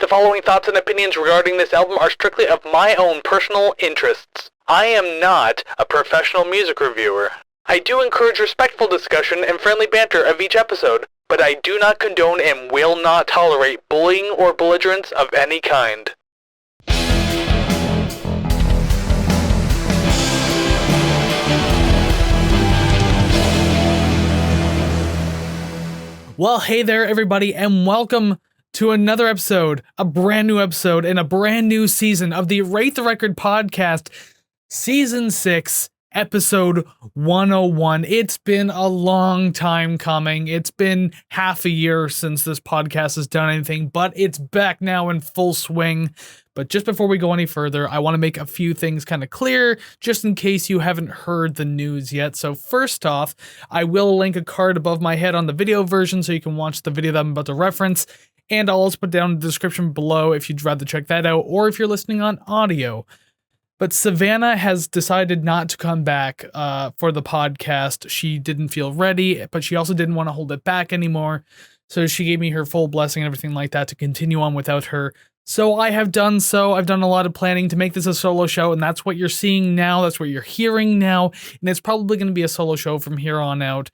The following thoughts and opinions regarding this album are strictly of my own personal interests. I am not a professional music reviewer. I do encourage respectful discussion and friendly banter of each episode, but I do not condone and will not tolerate bullying or belligerence of any kind. Well, hey there, everybody, and welcome to another episode, a brand new episode, and a brand new season of the Rate the Record podcast, Season 6, Episode 101. It's been a long time coming. It's been half a year since this podcast has done anything, but it's back now in full swing. But just before we go any further, I want to make a few things kind of clear, just in case you haven't heard the news yet. So first off, I will link a card above my head on the video version so you can watch the video that I'm about to reference. And I'll also put down the description below if you'd rather check that out, or if you're listening on audio. But Savannah has decided not to come back for the podcast. She didn't feel ready, but she also didn't want to hold it back anymore. So she gave me her full blessing and everything like that to continue on without her. So I have done so. I've done a lot of planning to make this a solo show, and that's what you're seeing now. That's what you're hearing now. And it's probably going to be a solo show from here on out.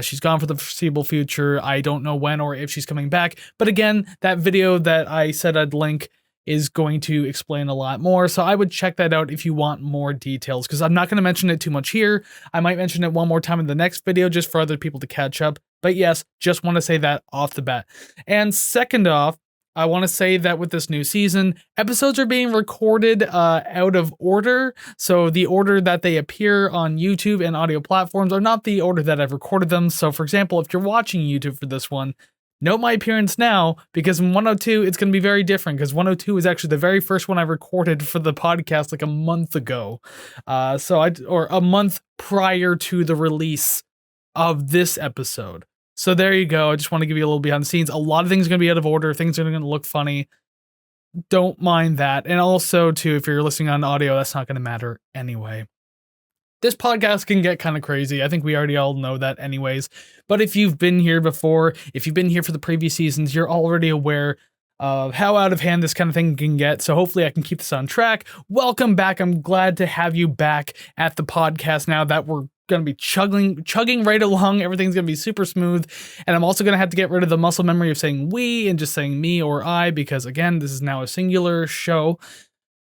She's gone for the foreseeable future. I don't know when or if she's coming back. But again, that video that I said I'd link is going to explain a lot more. So I would check that out if you want more details, because I'm not going to mention it too much here. I might mention it one more time in the next video just for other people to catch up. But yes, just want to say that off the bat. And second off, I want to say that with this new season, episodes are being recorded out of order. So the order that they appear on YouTube and audio platforms are not the order that I've recorded them. So for example, if you're watching YouTube for this one, note my appearance now, because in 102, it's going to be very different, because 102 is actually the very first one I recorded for the podcast like a month ago. Or a month prior to the release of this episode. So there you go. I just want to give you a little behind the scenes. A lot of things are going to be out of order. Things are going to look funny. Don't mind that. And also, too, if you're listening on audio, that's not going to matter anyway. This podcast can get kind of crazy. I think we already all know that anyways. But if you've been here before, if you've been here for the previous seasons, you're already aware of how out of hand this kind of thing can get. So hopefully I can keep this on track. Welcome back. I'm glad to have you back at the podcast now that we're going to be chugging right along. Everything's going to be super smooth. And I'm also going to have to get rid of the muscle memory of saying we and just saying me or I, because again, this is now a singular show.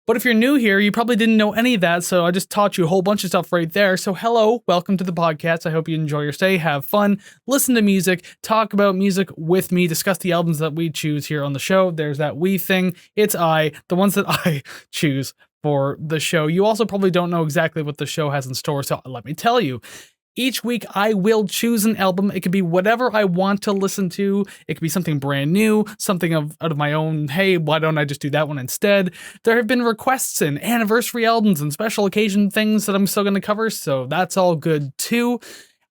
But if you're new here, you probably didn't know any of that, so I just taught you a whole bunch of stuff right there. So hello, welcome to the podcast. I hope you enjoy your stay, have fun, listen to music, talk about music with me, discuss the albums that we choose here on the show. There's that we thing. It's I, the ones that I choose for the show. You also probably don't know exactly what the show has in store, so let me tell you. Each week, I will choose an album. It could be whatever I want to listen to. It could be something brand new, something out of my own, hey, why don't I just do that one instead? There have been requests and anniversary albums and special occasion things that I'm still going to cover, so that's all good too.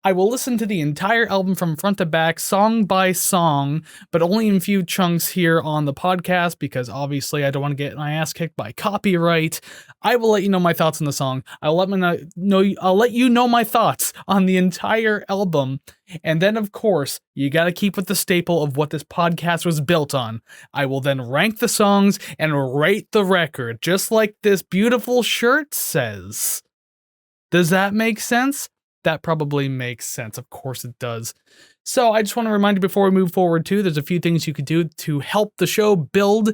I will listen to the entire album from front to back, song by song, but only in a few chunks here on the podcast, because obviously I don't want to get my ass kicked by copyright. I will let you know my thoughts on the song. I'll let you know my thoughts on the entire album. And then, of course, you got to keep with the staple of what this podcast was built on. I will then rank the songs and rate the record, just like this beautiful shirt says. Does that make sense? That probably makes sense. Of course it does. So I just want to remind you before we move forward too, there's a few things you could do to help the show build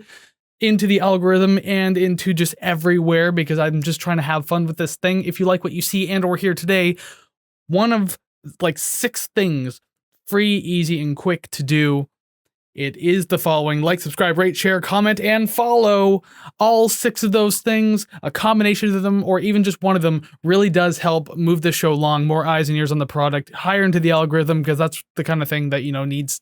into the algorithm and into just everywhere, because I'm just trying to have fun with this thing. If you like what you see and or hear today, one of like 6 things, free, easy, and quick to do. It is the following: like, subscribe, rate, share, comment, and follow. All 6 of those things, a combination of them, or even just one of them, really does help move this show along. More eyes and ears on the product, higher into the algorithm, because that's the kind of thing that, needs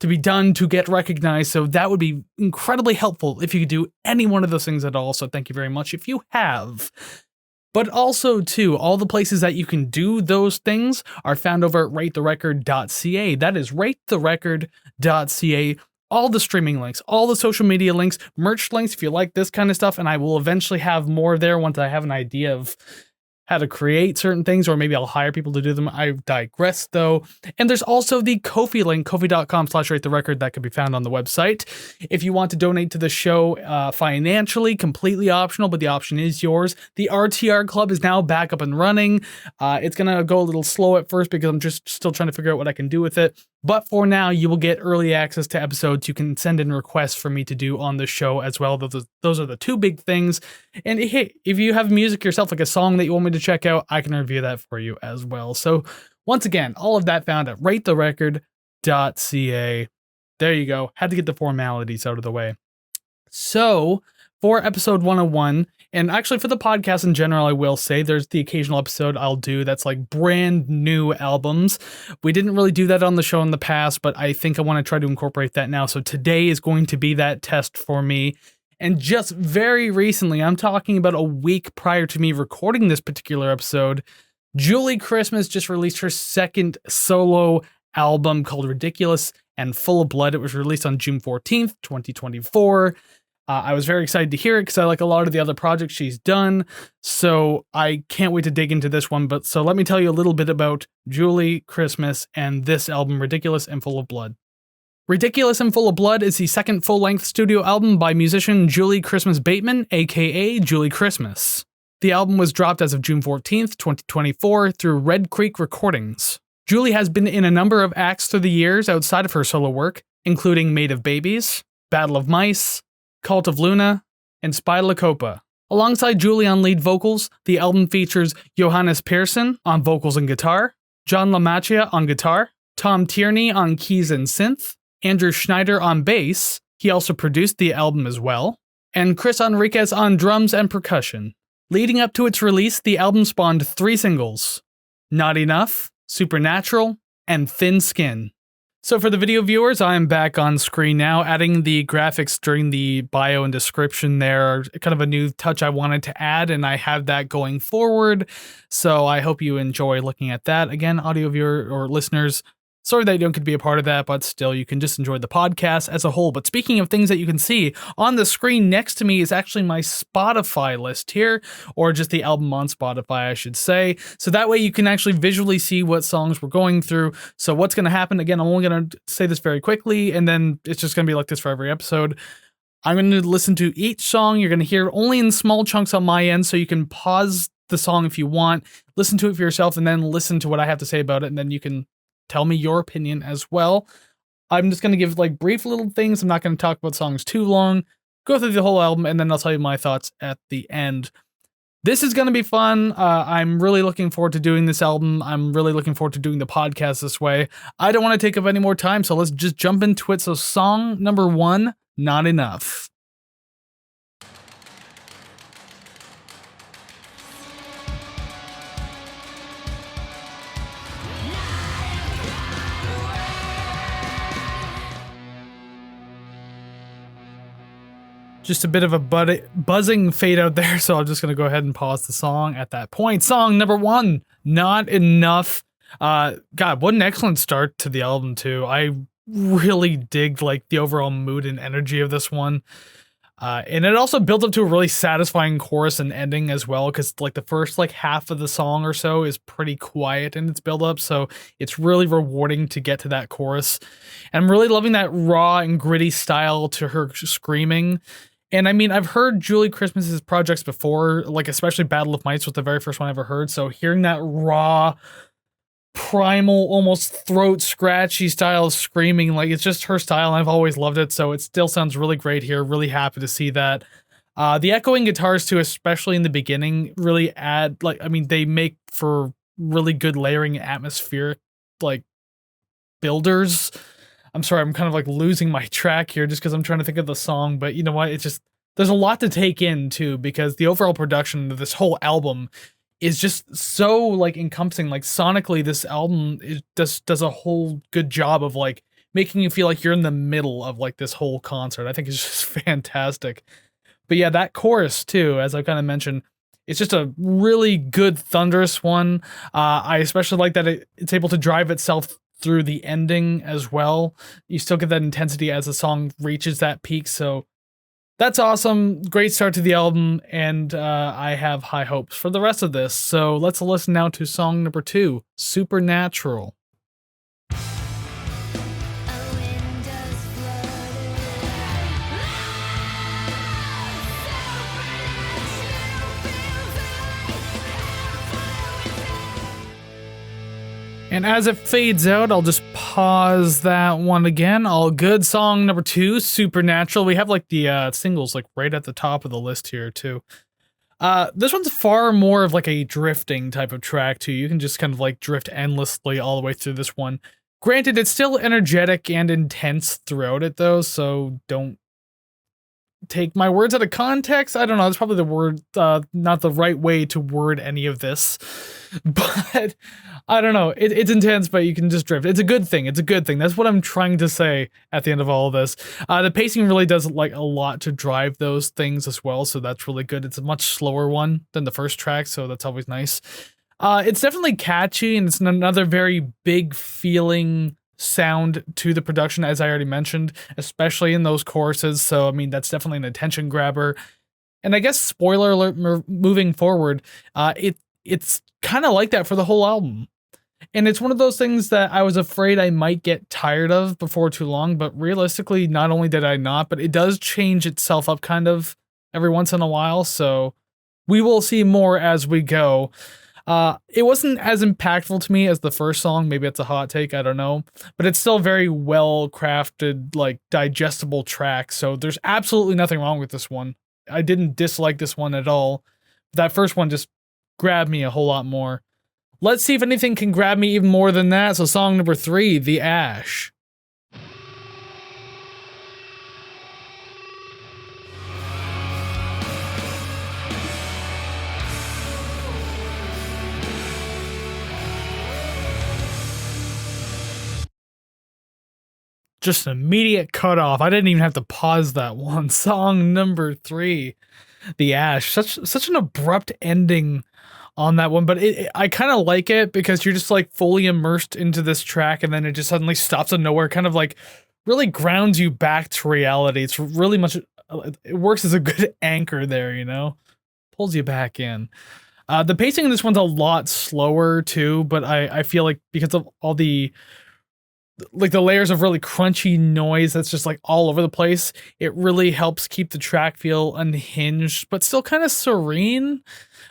to be done to get recognized. So that would be incredibly helpful if you could do any one of those things at all. So thank you very much if you have. But also, too, all the places that you can do those things are found over at ratetherecord.ca. That is ratetherecord.ca. All the streaming links, all the social media links, merch links if you like this kind of stuff, and I will eventually have more there once I have an idea of how to create certain things, or maybe I'll hire people to do them. I digress though. And there's also the Ko-fi link, ko-fi.com/rate the record, that can be found on the website. If you want to donate to the show financially, completely optional, but the option is yours. The RTR Club is now back up and running. It's going to go a little slow at first because I'm just still trying to figure out what I can do with it. But for now, you will get early access to episodes. You can send in requests for me to do on the show as well. Those are the two big things. And hey, if you have music yourself, like a song that you want me to check out, I can review that for you as well. So once again, all of that found at ratetherecord.ca. There you go. Had to get the formalities out of the way. So for episode 101, and actually for the podcast in general, I will say there's the occasional episode I'll do that's like brand new albums. We didn't really do that on the show in the past, but I think I want to try to incorporate that now. So today is going to be that test for me. And just very recently, I'm talking about a week prior to me recording this particular episode, Julie Christmas just released her second solo album called Ridiculous and Full of Blood. It was released on June 14th, 2024. I was very excited to hear it because I like a lot of the other projects she's done. So I can't wait to dig into this one. But so let me tell you a little bit about Julie Christmas and this album, Ridiculous and Full of Blood. Ridiculous and Full of Blood is the second full-length studio album by musician Julie Christmas Bateman, aka Julie Christmas. The album was dropped as of June 14th, 2024 through Red Creek Recordings. Julie has been in a number of acts through the years outside of her solo work, including Made of Babies, Battle of Mice, Cult of Luna, and Spy La Copa. Alongside Julie on lead vocals, the album features Johannes Persson on vocals and guitar, John LaMacchia on guitar, Tom Tierney on keys and synth, Andrew Schneider on bass, he also produced the album as well, and Chris Enriquez on drums and percussion. Leading up to its release, the album spawned 3 singles, Not Enough, Supernatural, and Thin Skin. So for the video viewers, I am back on screen now, adding the graphics during the bio and description there, kind of a new touch I wanted to add, and I have that going forward. So I hope you enjoy looking at that. Again, audio viewer or listeners, sorry that you don't get to be a part of that, but still, you can just enjoy the podcast as a whole. But speaking of things that you can see, on the screen next to me is actually my Spotify list here, or just the album on Spotify, I should say. So that way you can actually visually see what songs we're going through. So what's going to happen, again, I'm only going to say this very quickly, and then it's just going to be like this for every episode. I'm going to listen to each song. You're going to hear only in small chunks on my end, so you can pause the song if you want, listen to it for yourself, and then listen to what I have to say about it, and then you can tell me your opinion as well. I'm just going to give like brief little things. I'm not going to talk about songs too long. Go through the whole album, and then I'll tell you my thoughts at the end. This is going to be fun. I'm really looking forward to doing this album. I'm really looking forward to doing the podcast this way. I don't want to take up any more time, so let's just jump into it. So song number 1, Not Enough. Just a bit of a buzzing fade out there, so I'm just going to go ahead and pause the song at that point. Song number 1, Not Enough. God, what an excellent start to the album, too. I really dig like the overall mood and energy of this one. And it also builds up to a really satisfying chorus and ending as well, because like the first like half of the song or so is pretty quiet in its build up, so it's really rewarding to get to that chorus. And I'm really loving that raw and gritty style to her screaming. And I mean, I've heard Julie Christmas's projects before, like especially Battle of Mice was the very first one I ever heard. So hearing that raw, primal, almost throat scratchy style of screaming, like it's just her style, and I've always loved it. So it still sounds really great here. Really happy to see that. The echoing guitars too, especially in the beginning, really add like, I mean, they make for really good layering atmospheric like builders. I'm sorry, I'm kind of like losing my track here just because I'm trying to think of the song, but you know what? It's just, there's a lot to take in too, because the overall production of this whole album is just so like encompassing. Like sonically, this album does a whole good job of like making you feel like you're in the middle of like this whole concert. I think it's just fantastic. But yeah, that chorus too, as I kind of mentioned, it's just a really good thunderous one. I especially like that it's able to drive itself through the ending as well. You still get that intensity as the song reaches that peak. So That's awesome. Great start to the album, and I have high hopes for the rest of this. So let's listen now to song number 2, Supernatural. And as it fades out, I'll just pause that one again. All good. Song number 2, Supernatural. We have like the singles like right at the top of the list here too. This one's far more of like a drifting type of track too. You can just kind of like drift endlessly all the way through this one. Granted, it's still energetic and intense throughout it though, so don't take my words out of context. I don't know. That's probably the word, not the right way to word any of this. But I don't know. It's intense, but you can just drift. It's a good thing. It's a good thing. That's what I'm trying to say at the end of all of this. The pacing really does like a lot to drive those things as well. So that's really good. It's a much slower one than the first track. So that's always nice. It's definitely catchy, and it's another very big feeling sound to the production, as I already mentioned, especially in those choruses. So, I mean, that's definitely an attention grabber. And I guess, spoiler alert, moving forward, it's kind of like that for the whole album. And it's one of those things that I was afraid I might get tired of before too long, but realistically, not only did I not, but it does change itself up kind of every once in a while. So we will see more as we go. It wasn't as impactful to me as the first song. Maybe it's a hot take, I don't know. But it's still very well crafted, like digestible track. So there's absolutely nothing wrong with this one. I didn't dislike this one at all. That first one just grabbed me a whole lot more. Let's see if anything can grab me even more than that. So song number 3, The Ash. Just an immediate cutoff. I didn't even have to pause that one. Song number 3, The Ash. Such an abrupt ending on that one, but I kind of like it because you're just like fully immersed into this track, and then it just suddenly stops out of nowhere, kind of like really grounds you back to reality. It's really much, it works as a good anchor there, you know? Pulls you back in. The pacing in this one's a lot slower too, but I feel like because of all the layers of really crunchy noise that's just like all over the place, it really helps keep the track feel unhinged, but still kind of serene.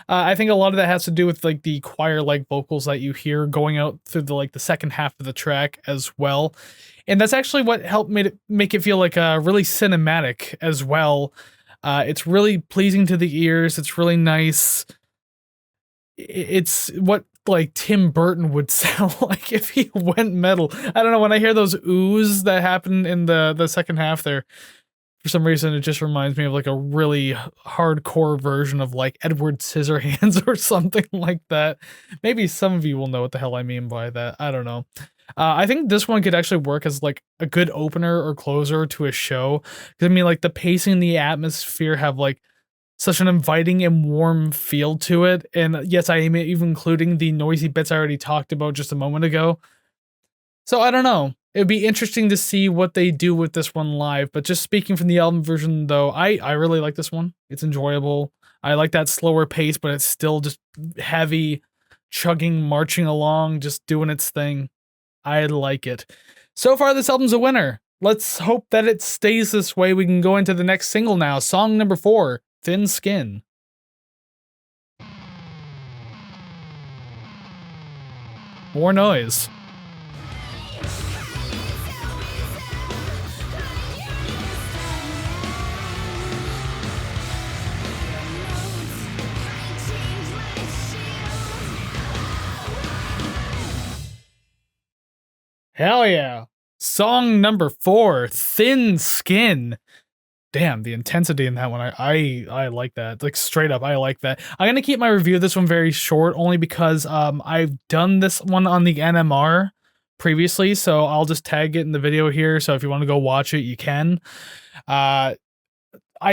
I think a lot of that has to do with like the choir-like vocals that you hear going out through the second half of the track as well. And that's actually what helped make it feel like really cinematic as well. It's really pleasing to the ears. It's really nice. It's what like Tim Burton would sound like if he went metal. I don't know, when I hear those oohs that happen in the second half there, for some reason it just reminds me of like a really hardcore version of like Edward Scissorhands or something like that. Maybe some of you will know what the hell I mean by that. I don't know. I think this one could actually work as like a good opener or closer to a show. Because I mean, like the pacing and the atmosphere have like such an inviting and warm feel to it. And yes, I am even including the noisy bits I already talked about just a moment ago. So I don't know. It'd be interesting to see what they do with this one live. But just speaking from the album version, though, I really like this one. It's enjoyable. I like that slower pace, but it's still just heavy, chugging, marching along, just doing its thing. I like it. So far, this album's a winner. Let's hope that it stays this way. We can go into the next single now. Song number 4. Thin Skin. More noise. Hell yeah. Song number 4, Thin Skin. Damn, the intensity in that one, I like that. Like straight up, I like that. I'm gonna keep my review of this one very short, only because I've done this one on the NMR previously, so I'll just tag it in the video here. So if you want to go watch it, you can. I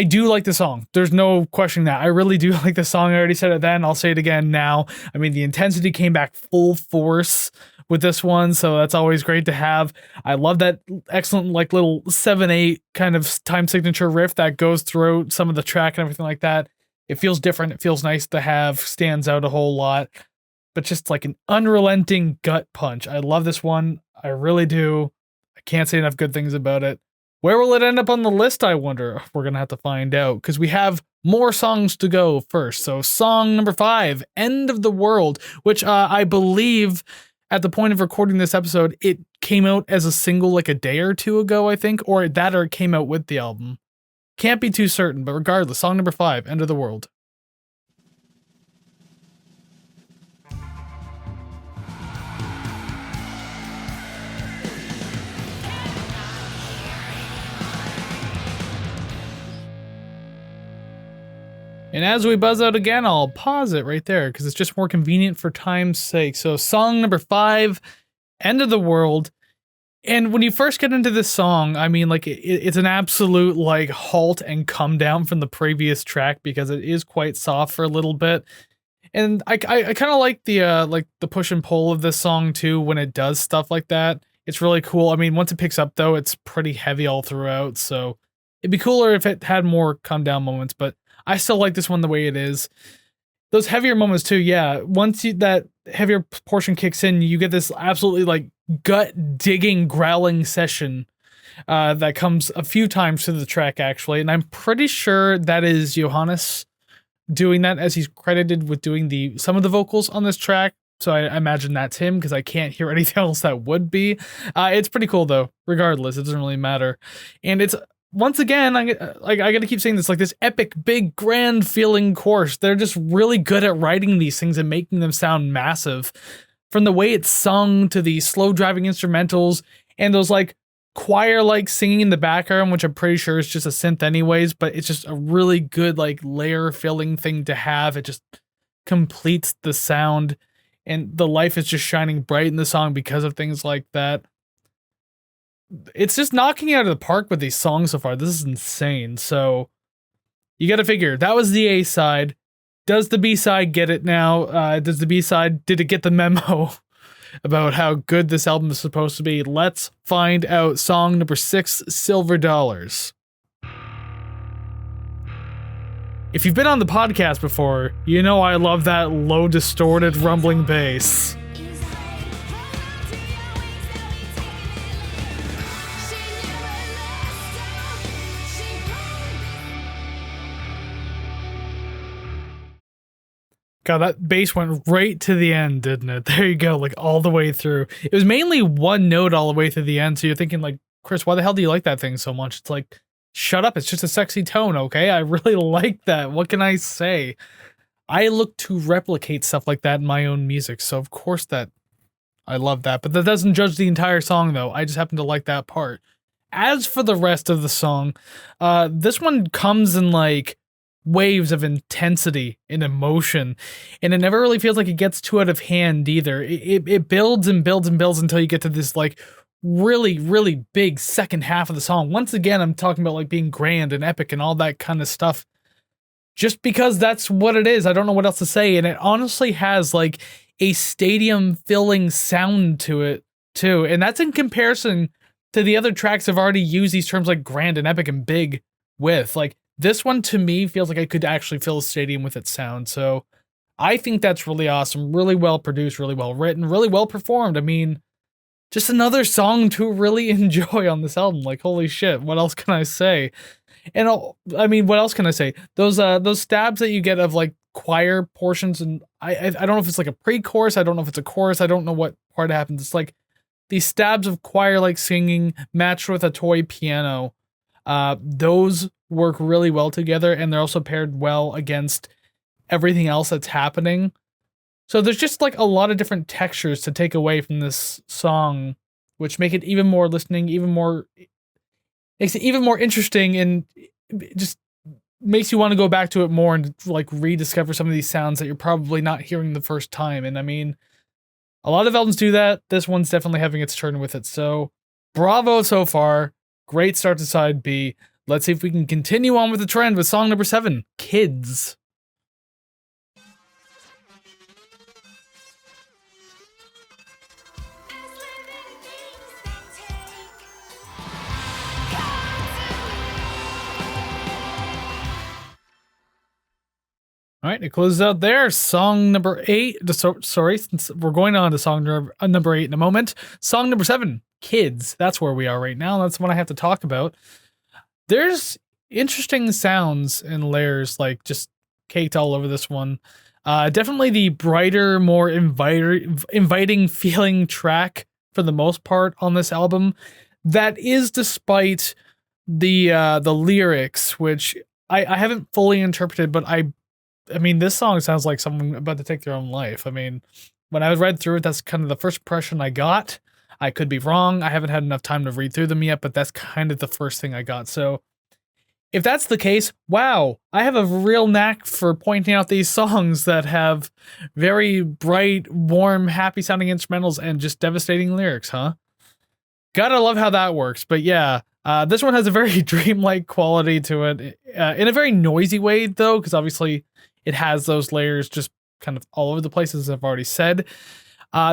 do like the song. There's no questioning that. I really do like the song. I already said it then. I'll say it again now. I mean, the intensity came back full force with this one, so that's always great to have. I love that excellent like little 7/8 kind of time signature riff that goes throughout some of the track and everything like that. It feels different. It feels nice to have, stands out a whole lot, but just like an unrelenting gut punch. I love this one. I really do. I can't say enough good things about it. Where will it end up on the list, I wonder? We're going to have to find out, because we have more songs to go first. So song number 5, End of the World, which I believe at the point of recording this episode, it came out as a single like a day or two ago, I think, or it came out with the album. Can't be too certain, but regardless, song number 5, End of the World. And as we buzz out again, I'll pause it right there because it's just more convenient for time's sake. So song number 5, End of the World. And when you first get into this song, I mean, like it's an absolute like halt and come down from the previous track because it is quite soft for a little bit. And I kind of like the push and pull of this song too when it does stuff like that. It's really cool. I mean, once it picks up though, it's pretty heavy all throughout. So it'd be cooler if it had more come down moments, but I still like this one the way it is. Those heavier moments too, yeah. Once that heavier portion kicks in, you get this absolutely like gut digging growling session that comes a few times through the track actually, and I'm pretty sure that is Johannes doing that, as he's credited with doing some of the vocals on this track. So I imagine that's him because I can't hear anything else that would be. It's pretty cool though. Regardless, it doesn't really matter, and it's. Once again, I gotta keep saying this, like this epic, big, grand feeling chorus. They're just really good at writing these things and making them sound massive. From the way it's sung to the slow driving instrumentals and those like choir-like singing in the background, which I'm pretty sure is just a synth anyways, but it's just a really good like layer filling thing to have. It just completes the sound, and the life is just shining bright in the song because of things like that. It's just knocking it out of the park with these songs so far. This is insane. So you got to figure that was the A side. Does the B side get it now? Does the B side, did it get the memo about how good this album is supposed to be? Let's find out. Song number 6, Silver Dollars. If you've been on the podcast before, you know I love that low distorted rumbling bass. God, that bass went right to the end, didn't it? There you go, like all the way through. It was mainly one note all the way through the end, so you're thinking like, Chris, why the hell do you like that thing so much? It's like, shut up, it's just a sexy tone, okay? I really like that. What can I say? I look to replicate stuff like that in my own music, so of course that I love that. But that doesn't judge the entire song, though. I just happen to like that part. As for the rest of the song, this one comes in like waves of intensity and emotion, and it never really feels like it gets too out of hand either. It builds and builds and builds until you get to this like really, really big second half of the song. Once again, I'm talking about like being grand and epic and all that kind of stuff, just because that's what it is. I don't know what else to say, and it honestly has like a stadium filling sound to it too, and that's in comparison to the other tracks I've already used these terms like grand and epic and big with. Like, this one, to me, feels like I could actually fill a stadium with its sound, so I think that's really awesome, really well produced, really well written, really well performed. I mean, just another song to really enjoy on this album. Like, holy shit, what else can I say? And I mean, what else can I say? Those stabs that you get of like choir portions, and I don't know if it's like a pre-chorus, I don't know if it's a chorus, I don't know what part happens. It's like these stabs of choir-like singing matched with a toy piano. Those work really well together, and they're also paired well against everything else that's happening. So there's just like a lot of different textures to take away from this song, which make it even more listening, makes it even more interesting, and just makes you want to go back to it more and like rediscover some of these sounds that you're probably not hearing the first time. And I mean, a lot of albums do that. This one's definitely having its turn with it. So bravo so far. Great start to side B. Let's see if we can continue on with the trend with song number 7, Kids. All right, it closes out there. Song number 8. Sorry, since we're going on to song number 8 in a moment. Song number 7, Kids. That's where we are right now. That's what I have to talk about. There's interesting sounds and layers like just caked all over this one. Definitely the brighter, more inviting feeling track for the most part on this album. That is despite the lyrics, which I haven't fully interpreted, but I mean, this song sounds like someone about to take their own life. I mean, when I read through it, that's kind of the first impression I got. I could be wrong. I haven't had enough time to read through them yet, but that's kind of the first thing I got. So if that's the case, wow, I have a real knack for pointing out these songs that have very bright, warm, happy sounding instrumentals and just devastating lyrics, huh? Gotta love how that works. But yeah, this one has a very dreamlike quality to it, in a very noisy way, though, because obviously it has those layers just kind of all over the place, as I've already said.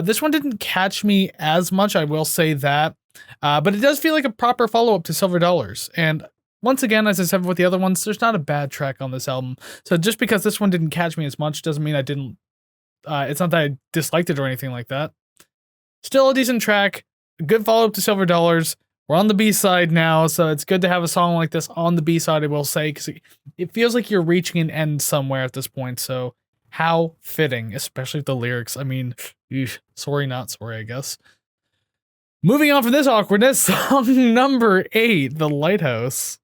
This one didn't catch me as much, I will say that. But it does feel like a proper follow-up to Silver Dollars. And once again, as I said with the other ones, there's not a bad track on this album. So just because this one didn't catch me as much doesn't mean I didn't... it's not that I disliked it or anything like that. Still a decent track. A good follow-up to Silver Dollars. We're on the B-side now, so it's good to have a song like this on the B-side, I will say, because it feels like you're reaching an end somewhere at this point, so how fitting, especially with the lyrics. I mean, sorry, not sorry, I guess. Moving on from this awkwardness, song number 8, The Lighthouse.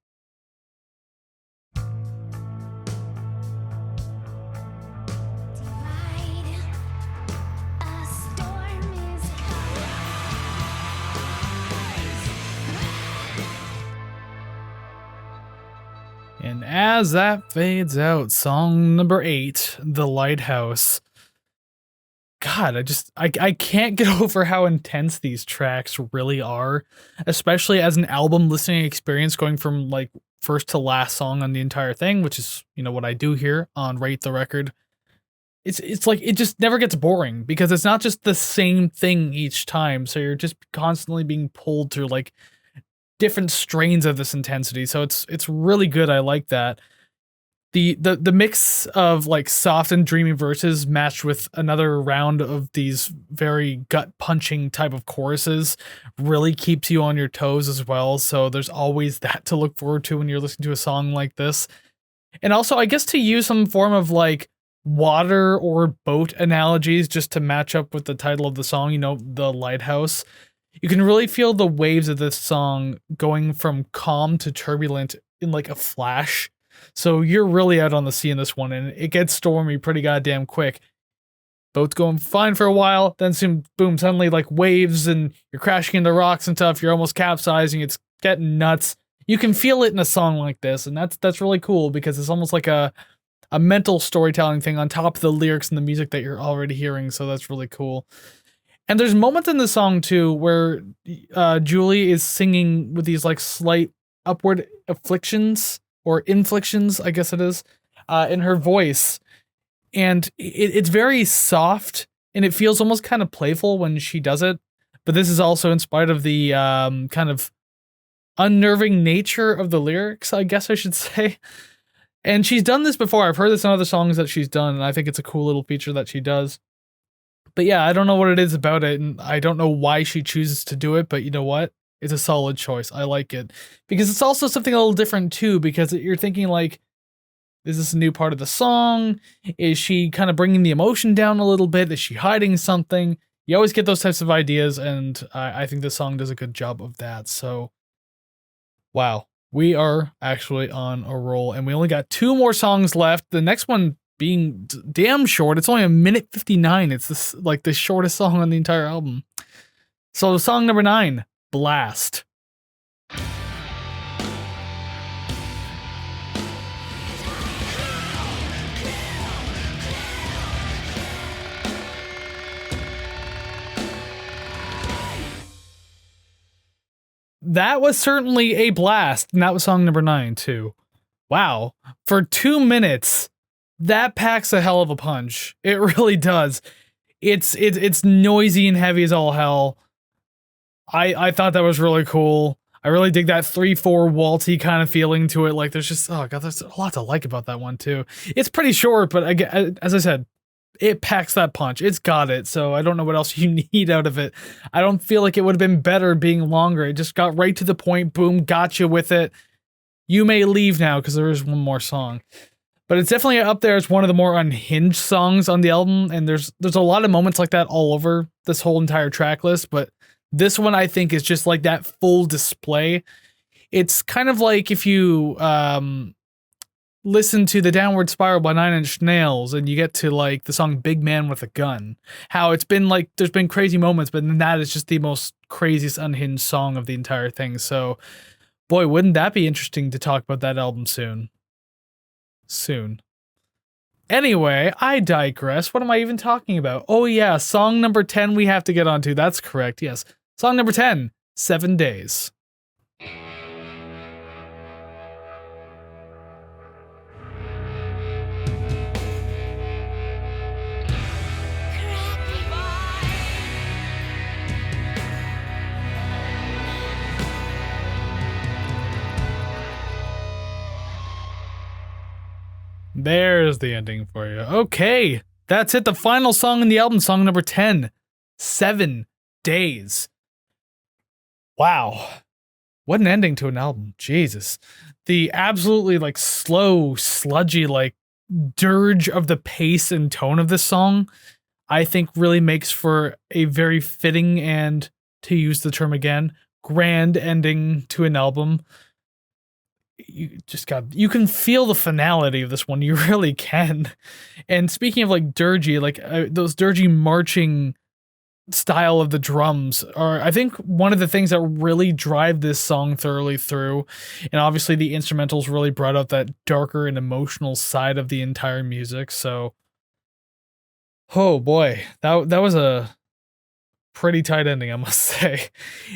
And as that fades out, song number 8, The Lighthouse. God, I can't get over how intense these tracks really are, especially as an album listening experience going from like first to last song on the entire thing, which is, you know, what I do here on Rate the Record. It's like it just never gets boring because it's not just the same thing each time. So you're just constantly being pulled through like different strains of this intensity, so it's really good. I like that. The mix of like soft and dreamy verses matched with another round of these very gut punching type of choruses really keeps you on your toes as well. So there's always that to look forward to when you're listening to a song like this. And also, I guess to use some form of like water or boat analogies just to match up with the title of the song, you know, The Lighthouse. You can really feel the waves of this song going from calm to turbulent in like a flash. So you're really out on the sea in this one, and it gets stormy pretty goddamn quick. Boat's going fine for a while, then soon, boom, suddenly like waves and you're crashing into rocks and stuff. You're almost capsizing. It's getting nuts. You can feel it in a song like this, and that's really cool because it's almost like a mental storytelling thing on top of the lyrics and the music that you're already hearing. So that's really cool. And there's moments in the song too where Julie is singing with these like slight upward afflictions or inflictions, I guess it is, in her voice. And it's very soft and it feels almost kind of playful when she does it. But this is also in spite of the kind of unnerving nature of the lyrics, I guess I should say. And she's done this before. I've heard this in other songs that she's done, and I think it's a cool little feature that she does. But yeah, I don't know what it is about it, and I don't know why she chooses to do it, but you know what? It's a solid choice. I like it. Because it's also something a little different too, because you're thinking like, is this a new part of the song? Is she kind of bringing the emotion down a little bit? Is she hiding something? You always get those types of ideas, and I think this song does a good job of that. So, wow. We are actually on a roll, and we only got 2 more songs left. The next one being damn short. It's only a minute 59. It's this like the shortest song on the entire album. So song number 9, Blast. That was certainly a blast, and that was song number 9 too. Wow. For 2 minutes, that packs a hell of a punch. It really does. It's noisy and heavy as all hell. I thought that was really cool. I really dig that 3/4 waltzy kind of feeling to it. Like there's just, oh god, there's a lot to like about that one too. It's pretty short, but again, as I said, it packs that punch. It's got it. So I don't know what else you need out of it. I don't feel like it would have been better being longer. It just got right to the point. Boom, got you with it. You may leave now because there is one more song. But it's definitely up there as one of the more unhinged songs on the album, and there's a lot of moments like that all over this whole entire track list, but this one I think is just like that full display. It's kind of like if you listen to The Downward Spiral by Nine Inch Nails and you get to like the song Big Man with a Gun. How it's been like, there's been crazy moments, but then that is just the most craziest unhinged song of the entire thing. So, boy, wouldn't that be interesting to talk about that album soon? Anyway, I digress. What am I even talking about? Oh yeah, song number 10 we have to get onto. That's correct, yes. Song number 10, 7 Days. There's the ending for you. Okay, that's it. The final song in the album, song number 10, 7 Days. Wow. What an ending to an album. Jesus. The absolutely like slow, sludgy, like dirge of the pace and tone of this song, I think really makes for a very fitting and, to use the term again, grand ending to an album. You can feel the finality of this one. You really can. And speaking of like dirgy, like those dirgy marching style of the drums are, I think, one of the things that really drive this song thoroughly through. And obviously the instrumentals really brought out that darker and emotional side of the entire music. So, oh boy, that was a pretty tight ending, I must say.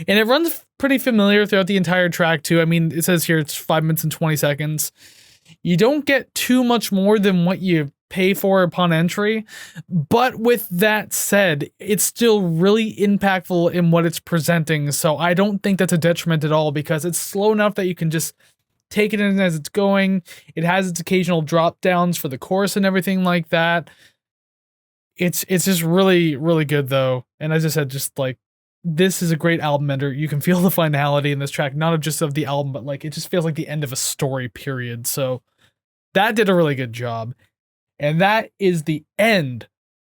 And it runs pretty familiar throughout the entire track too. I mean, it says here it's 5 minutes and 20 seconds. You don't get too much more than what you pay for upon entry, but with that said, it's still really impactful in what it's presenting. So I don't think that's a detriment at all, because it's slow enough that you can just take it in as it's going. It has its occasional drop downs for the chorus and everything like that. It's just really, really good though. And as I said, just like, this is a great album ender. You can feel the finality in this track, not just of the album, but like it just feels like the end of a story, period. So that did a really good job. And that is the end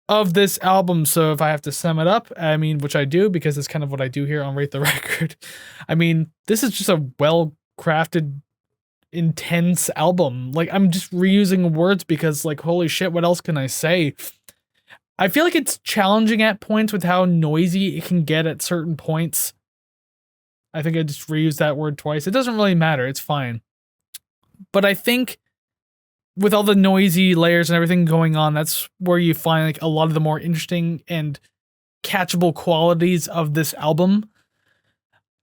of this album. So if I have to sum it up, I mean, which I do, because it's kind of what I do here on Rate the Record. I mean, this is just a well-crafted, intense album. Like, I'm just reusing words because, like, holy shit, what else can I say? I feel like it's challenging at points with how noisy it can get at certain points. I think I just reused that word twice. It doesn't really matter. It's fine. But I think with all the noisy layers and everything going on, that's where you find like a lot of the more interesting and catchable qualities of this album.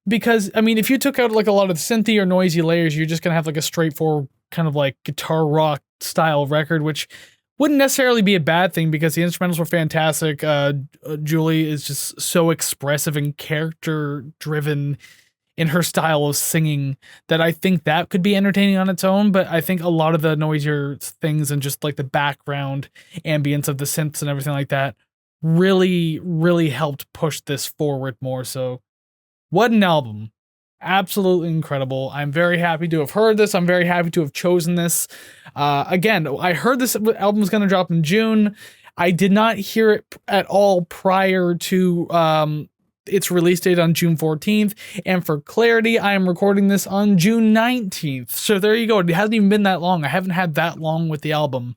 Because, I mean, if you took out like a lot of synthy or noisy layers, you're just going to have like a straightforward kind of like guitar rock style record, which wouldn't necessarily be a bad thing because the instrumentals were fantastic. Julie is just so expressive and character driven in her style of singing that I think that could be entertaining on its own. But I think a lot of the noisier things and just like the background ambience of the synths and everything like that really, really helped push this forward more. So what an album. Absolutely incredible. I'm very happy to have heard this. I'm very happy to have chosen this. Again, I heard this album was going to drop in June. I did not hear it at all prior to its release date on June 14th. And for clarity, I am recording this on June 19th. So there you go. It hasn't even been that long. I haven't had that long with the album.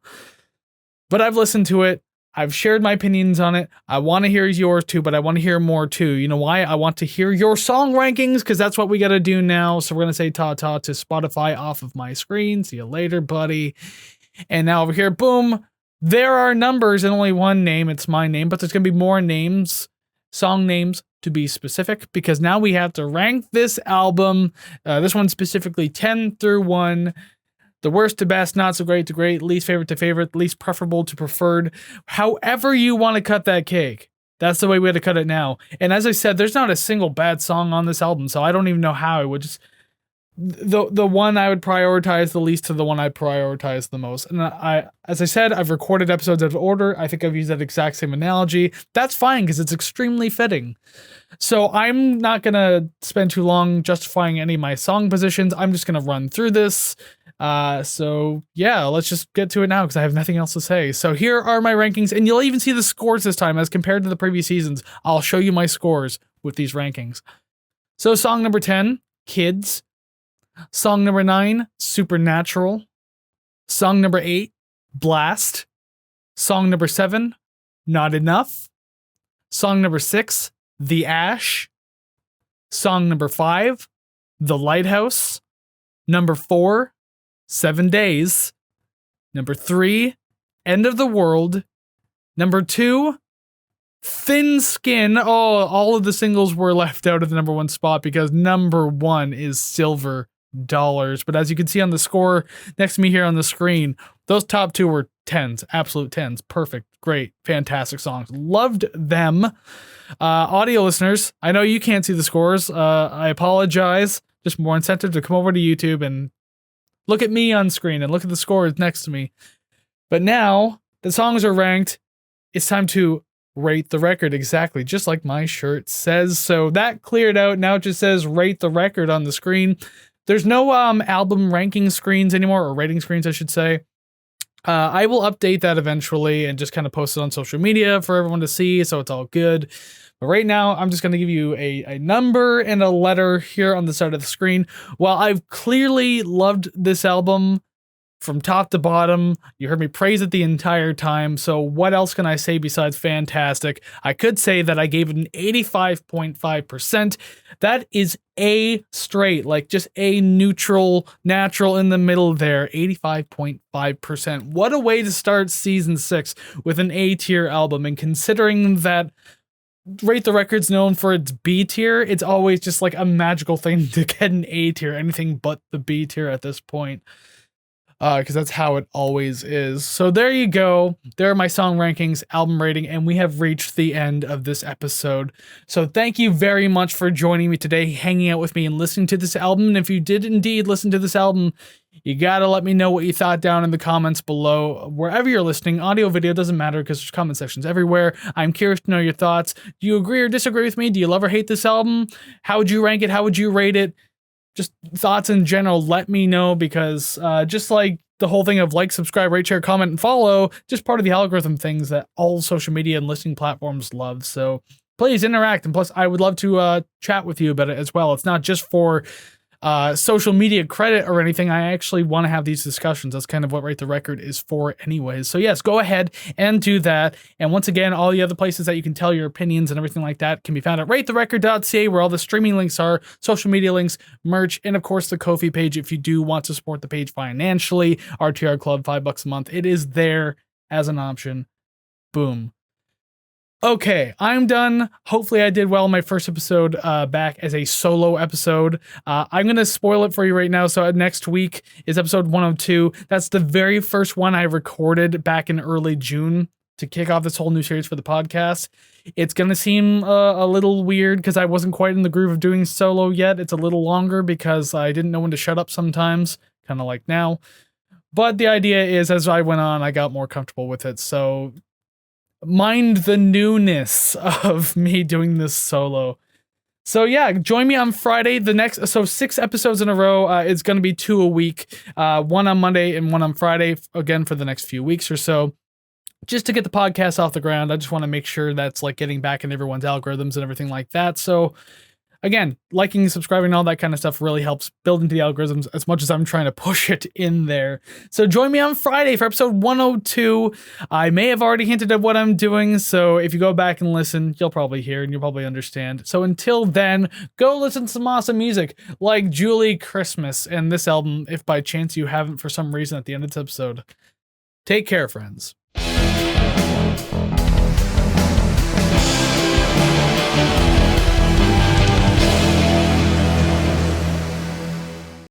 But I've listened to it. I've shared my opinions on it. I want to hear yours too, but I want to hear more too. You know why? I want to hear your song rankings, because that's what we got to do now. So we're going to say ta-ta to Spotify off of my screen. See you later, buddy. And now over here, boom, there are numbers and only one name. It's my name, but there's going to be more names, song names to be specific, because now we have to rank this album. This one specifically 10 through 1. The worst to best, not so great to great, least favorite to favorite, least preferable to preferred. However you want to cut that cake, That's the way we had to cut it now. And as I said, there's not a single bad song on this album, so I don't even know how I would just... The one I would prioritize the least to the one I prioritize the most. And as I said, I've recorded episodes out of order. I think I've used that exact same analogy. That's fine because it's extremely fitting. So I'm not going to spend too long justifying any of my song positions. I'm just going to run through this. So yeah, let's just get to it now because I have nothing else to say. So here are my rankings, and you'll even see the scores this time as compared to the previous seasons. I'll show you my scores with these rankings. So song number 10, Kids. Song number 9, Supernatural. Song number 8, Blast. Song number 7, Not Enough. Song number 6, The Ash. Song number 5, The Lighthouse. Number 4, 7 Days. Number 3, End of the World. Number 2, Thin Skin. Oh, all of the singles were left out of the number 1 spot because number 1 is Silver Dollars. But as you can see on the score next to me here on the screen, those top 2 were 10s, absolute 10s. Perfect, great, fantastic songs. Loved them. Audio listeners, I know you can't see the scores. I apologize. Just more incentive to come over to YouTube and look at me on screen and look at the scores next to me. But now the songs are ranked. It's time to rate the record, exactly just like my shirt says. So that cleared out. Now it just says rate the record on the screen. There's no album ranking screens anymore, or rating screens, I should say. I will update that eventually and just kind of post it on social media for everyone to see, so it's all good. But right now, I'm just going to give you a number and a letter here on the side of the screen. While I've clearly loved this album from top to bottom, you heard me praise it the entire time, so what else can I say besides fantastic? I could say that I gave it an 85.5%. That is A straight, like just A neutral, natural in the middle there, 85.5%. What a way to start season 6 with an A tier album, and considering that Rate the Record's known for its B tier, it's always just like a magical thing to get an A tier, anything but the B tier at this point. Because that's how it always is. So there you go. There are my song rankings, album rating, and we have reached the end of this episode. So thank you very much for joining me today, hanging out with me and listening to this album. And if you did indeed listen to this album, you gotta let me know what you thought down in the comments below. Wherever you're listening, audio, video, doesn't matter because there's comment sections everywhere. I'm curious to know your thoughts. Do you agree or disagree with me? Do you love or hate this album? How would you rank it? How would you rate it? Just thoughts in general, let me know, because just like the whole thing of like, subscribe, rate, share, comment, and follow, just part of the algorithm things that all social media and listening platforms love. So please interact. And plus, I would love to chat with you about it as well. It's not just for social media credit or anything. I actually want to have these discussions. That's kind of what Rate the Record is for anyways. So yes, go ahead and do that. And once again, all the other places that you can tell your opinions and everything like that can be found at ratetherecord.ca, where all the streaming links are, social media links, merch, and of course the Ko-fi page if you do want to support the page financially. RTR Club, $5 a month. It is there as an option. Boom. Okay, I'm done. Hopefully I did well in my first episode back as a solo episode. I'm going to spoil it for you right now. So next week is episode 102. That's the very first one I recorded back in early June to kick off this whole new series for the podcast. It's going to seem a little weird because I wasn't quite in the groove of doing solo yet. It's a little longer because I didn't know when to shut up sometimes, kind of like now. But the idea is, as I went on, I got more comfortable with it. So mind the newness of me doing this solo. So yeah, join me on Friday. So 6 episodes in a row. It's going to be 2 a week, 1 on Monday and 1 on Friday, again for the next few weeks or so, just to get the podcast off the ground. I just want to make sure that's like getting back in everyone's algorithms and everything like that. So again, liking, subscribing, all that kind of stuff really helps build into the algorithms as much as I'm trying to push it in there. So join me on Friday for episode 102. I may have already hinted at what I'm doing, so if you go back and listen, you'll probably hear and you'll probably understand. So until then, go listen to some awesome music like Julie Christmas and this album, if by chance you haven't for some reason at the end of this episode. Take care, friends.